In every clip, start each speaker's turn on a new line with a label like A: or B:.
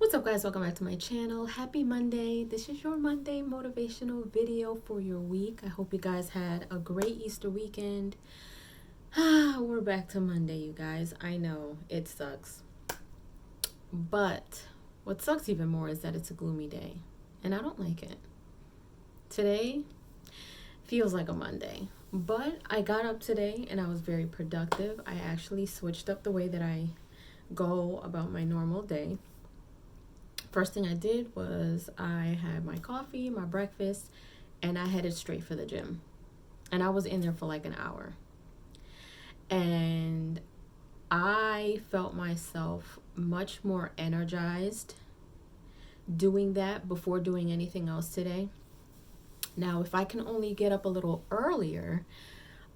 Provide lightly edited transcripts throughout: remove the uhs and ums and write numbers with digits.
A: What's up, guys? Welcome back to my channel. Happy Monday. This is your Monday motivational video for your week. I hope you guys had a great Easter weekend. We're back to Monday, you guys. I know it sucks, but what sucks even more is that it's a gloomy day and I don't like it. Today feels like a Monday, but I got up today and I was very productive. I actually switched up the way that I go about my normal day. First thing I did was I had my coffee, my breakfast, and I headed straight for the gym. And I was in there for like an hour. And I felt myself much more energized doing that before doing anything else today. Now, if I can only get up a little earlier,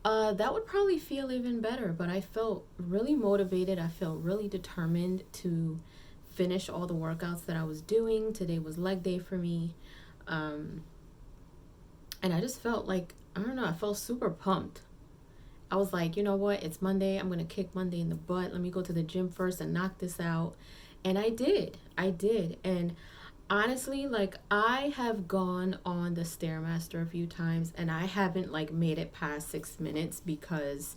A: that would probably feel even better. But I felt really motivated. I felt really determined to finish all the workouts that I was doing. Today was leg day for me. And I just felt like, I don't know, I felt super pumped. I was like, you know what? It's Monday. I'm going to kick Monday in the butt. Let me go to the gym first and knock this out. And I did. And honestly, like, I have gone on the Stairmaster a few times and I haven't like made it past 6 minutes because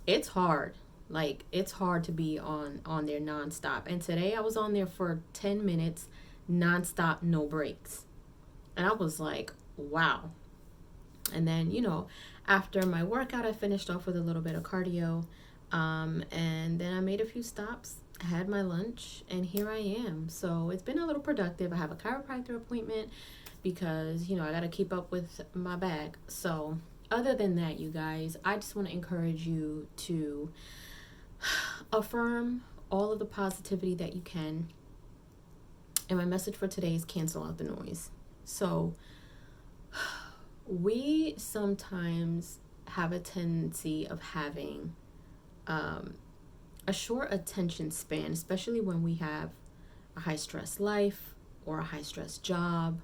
A: it's hard. Like, it's hard to be on there nonstop. And today I was on there for 10 minutes nonstop, no breaks. And I was like, wow. And then, after my workout, I finished off with a little bit of cardio. And then I made a few stops, had my lunch, and here I am. So it's been a little productive. I have a chiropractor appointment because, I got to keep up with my bag. So other than that, you guys, I just want to encourage you to affirm all of the positivity that you can. And my message for today is cancel out the noise. So we sometimes have a tendency of having a short attention span, especially when we have a high stress life or a high stress job,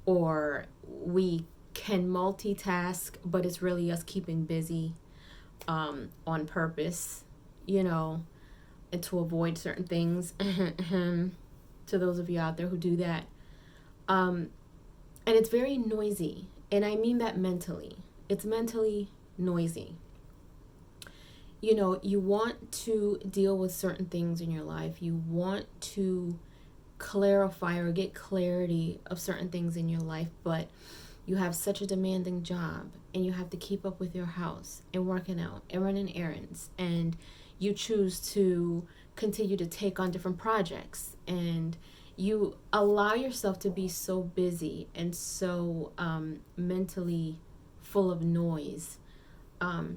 A: or we can multitask, but it's really us keeping busy on purpose, and to avoid certain things. To those of you out there who do that. And it's very noisy. And I mean that mentally. It's mentally noisy. You want to deal with certain things in your life. You want to clarify or get clarity of certain things in your life, but you have such a demanding job and you have to keep up with your house and working out and running errands, and you choose to continue to take on different projects, and you allow yourself to be so busy and so mentally full of noise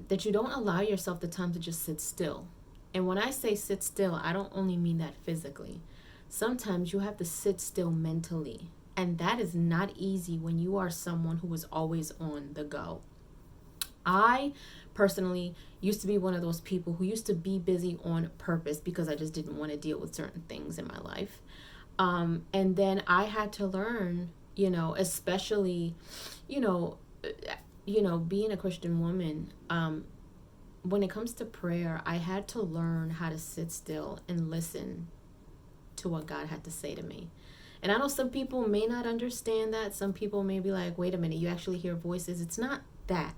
A: that you don't allow yourself the time to just sit still. And when I say sit still, I don't only mean that physically. Sometimes you have to sit still mentally. And that is not easy when you are someone who is always on the go. I personally used to be one of those people who used to be busy on purpose because I just didn't want to deal with certain things in my life. And then I had to learn, especially, being a Christian woman, when it comes to prayer, I had to learn how to sit still and listen to what God had to say to me. And I know some people may not understand that. Some people may be like, wait a minute, you actually hear voices. It's not that.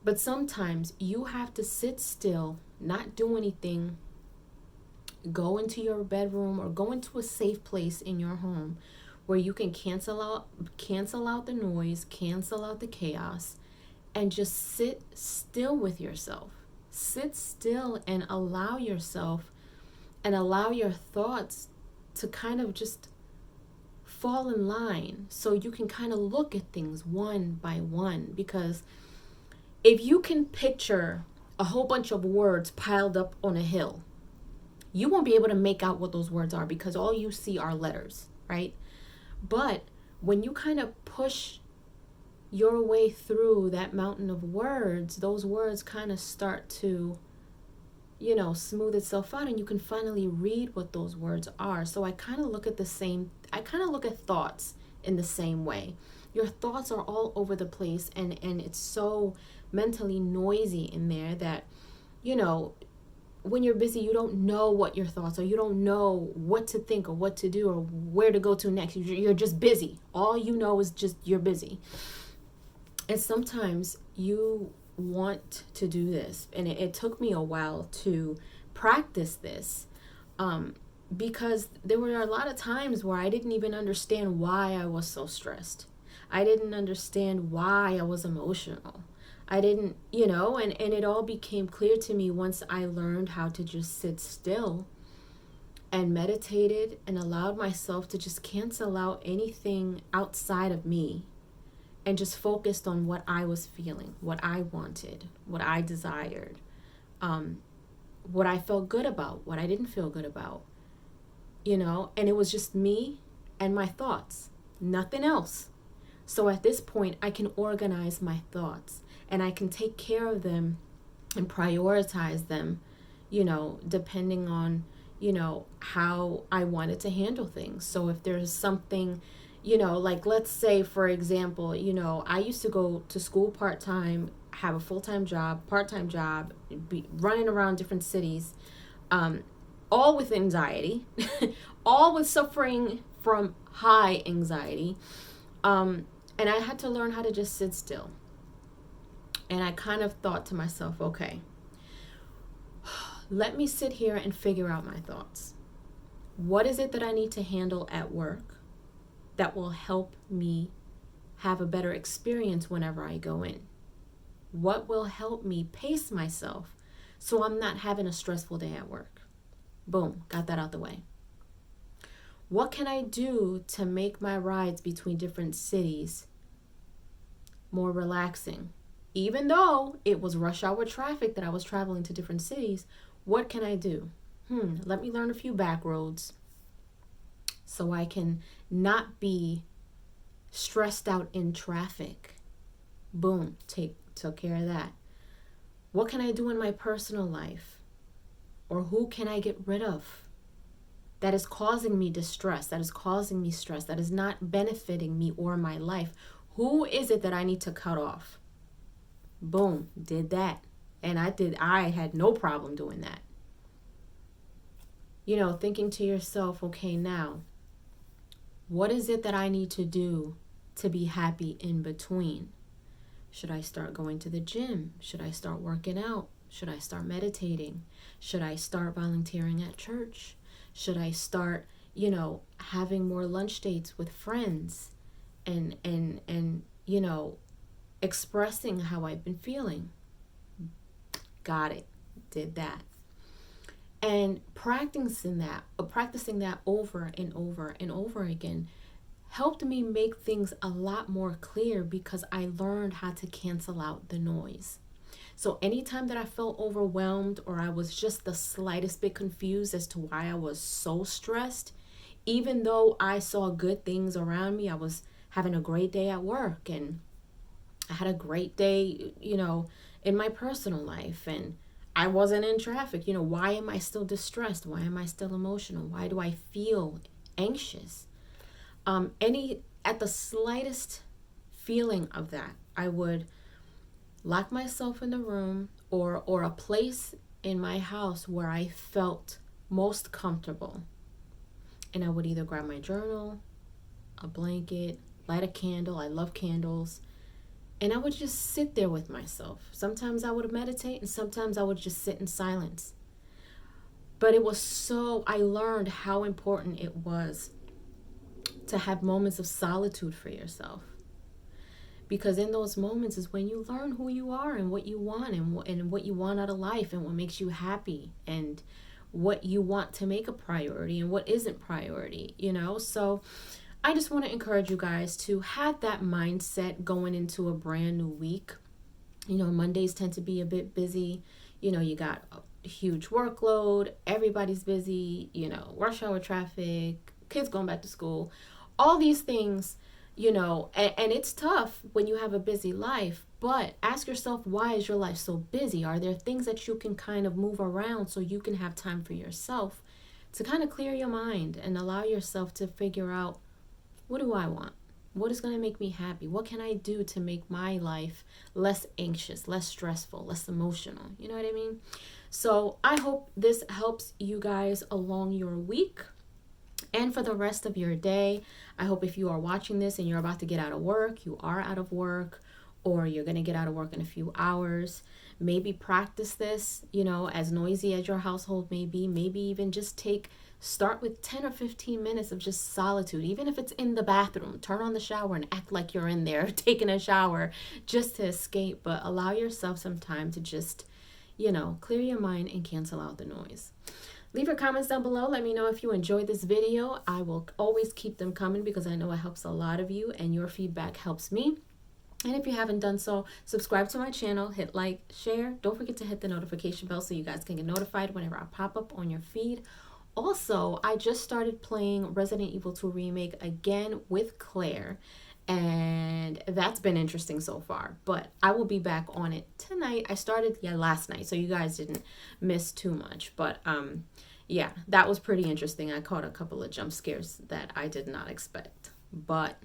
A: But sometimes you have to sit still, not do anything, go into your bedroom or go into a safe place in your home where you can cancel out the noise, cancel out the chaos, and just sit still with yourself. Sit still and allow yourself and allow your thoughts to kind of just fall in line so you can kind of look at things one by one. Because if you can picture a whole bunch of words piled up on a hill, you won't be able to make out what those words are because all you see are letters, right? But when you kind of push your way through that mountain of words, those words kind of start to, smooth itself out, and you can finally read what those words are. So I kind of look at thoughts in the same way. Your thoughts are all over the place, and it's so mentally noisy in there that, when you're busy, you don't know what your thoughts are. You don't know what to think or what to do or where to go to next. You're just busy. All you know is just you're busy. And sometimes you want to do this. And it took me a while to practice this, because there were a lot of times where I didn't even understand why I was so stressed. I didn't understand why I was emotional. I didn't, and it all became clear to me once I learned how to just sit still and meditated and allowed myself to just cancel out anything outside of me and just focused on what I was feeling, what I wanted, what I desired, what I felt good about, what I didn't feel good about, and it was just me and my thoughts, nothing else. So at this point, I can organize my thoughts and I can take care of them and prioritize them, depending on, how I wanted to handle things. So if there's something, like let's say, for example, I used to go to school part-time, have a full-time job, part-time job, be running around different cities, all with anxiety, all with suffering from high anxiety. And I had to learn how to just sit still. And I kind of thought to myself, okay, let me sit here and figure out my thoughts. What is it that I need to handle at work that will help me have a better experience whenever I go in? What will help me pace myself so I'm not having a stressful day at work? Boom, got that out the way. What can I do to make my rides between different cities more relaxing? Even though it was rush hour traffic that I was traveling to different cities, what can I do? Let me learn a few back roads so I can not be stressed out in traffic. Boom, took care of that. What can I do in my personal life? Or who can I get rid of that is causing me distress, that is causing me stress, that is not benefiting me or my life? Who is it that I need to cut off? Boom, did that. And I had no problem doing that. Thinking to yourself, okay, now, what is it that I need to do to be happy in between? Should I start going to the gym? Should I start working out? Should I start meditating? Should I start volunteering at church? Should I start, having more lunch dates with friends and expressing how I've been feeling? Got it. Did that. And practicing that over and over and over again helped me make things a lot more clear because I learned how to cancel out the noise. So anytime that I felt overwhelmed or I was just the slightest bit confused as to why I was so stressed, even though I saw good things around me, I was having a great day at work and I had a great day, in my personal life, and I wasn't in traffic. Why am I still distressed? Why am I still emotional? Why do I feel anxious? At the slightest feeling of that, I would lock myself in the room or a place in my house where I felt most comfortable. And I would either grab my journal, a blanket, light a candle. I love candles. And I would just sit there with myself. Sometimes I would meditate and sometimes I would just sit in silence. But I learned how important it was to have moments of solitude for yourself. Because in those moments is when you learn who you are and what you want and what you want out of life and what makes you happy and what you want to make a priority and what isn't priority, So I just want to encourage you guys to have that mindset going into a brand new week. Mondays tend to be a bit busy. You got a huge workload. Everybody's busy, rush hour traffic, kids going back to school, all these things, and it's tough when you have a busy life. But ask yourself, why is your life so busy? Are there things that you can kind of move around so you can have time for yourself to kind of clear your mind and allow yourself to figure out, what do I want? What is going to make me happy? What can I do to make my life less anxious, less stressful, less emotional? You know what I mean? So I hope this helps you guys along your week and for the rest of your day. I hope if you are watching this and you're about to get out of work, you are out of work, or you're going to get out of work in a few hours, maybe practice this, as noisy as your household may be. Maybe even just start with 10 or 15 minutes of just solitude, even if it's in the bathroom. Turn on the shower and act like you're in there taking a shower just to escape, but allow yourself some time to just, clear your mind and cancel out the noise. Leave your comments down below. Let me know if you enjoyed this video. I will always keep them coming because I know it helps a lot of you and your feedback helps me. And if you haven't done so, subscribe to my channel, hit like, share. Don't forget to hit the notification bell so you guys can get notified whenever I pop up on your feed. Also, I just started playing Resident Evil 2 Remake again with Claire, and that's been interesting so far, but I will be back on it tonight. I started last night, so you guys didn't miss too much, but yeah, that was pretty interesting. I caught a couple of jump scares that I did not expect, but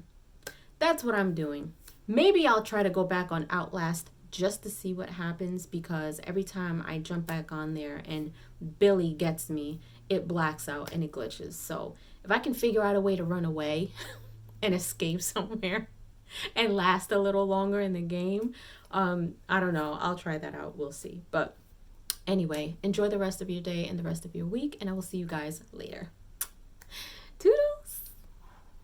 A: that's what I'm doing. Maybe I'll try to go back on Outlast just to see what happens, because every time I jump back on there and Billy gets me, it blacks out and it glitches. So if I can figure out a way to run away and escape somewhere and last a little longer in the game, I don't know. I'll try that out. We'll see. But anyway, enjoy the rest of your day and the rest of your week, and I will see you guys later.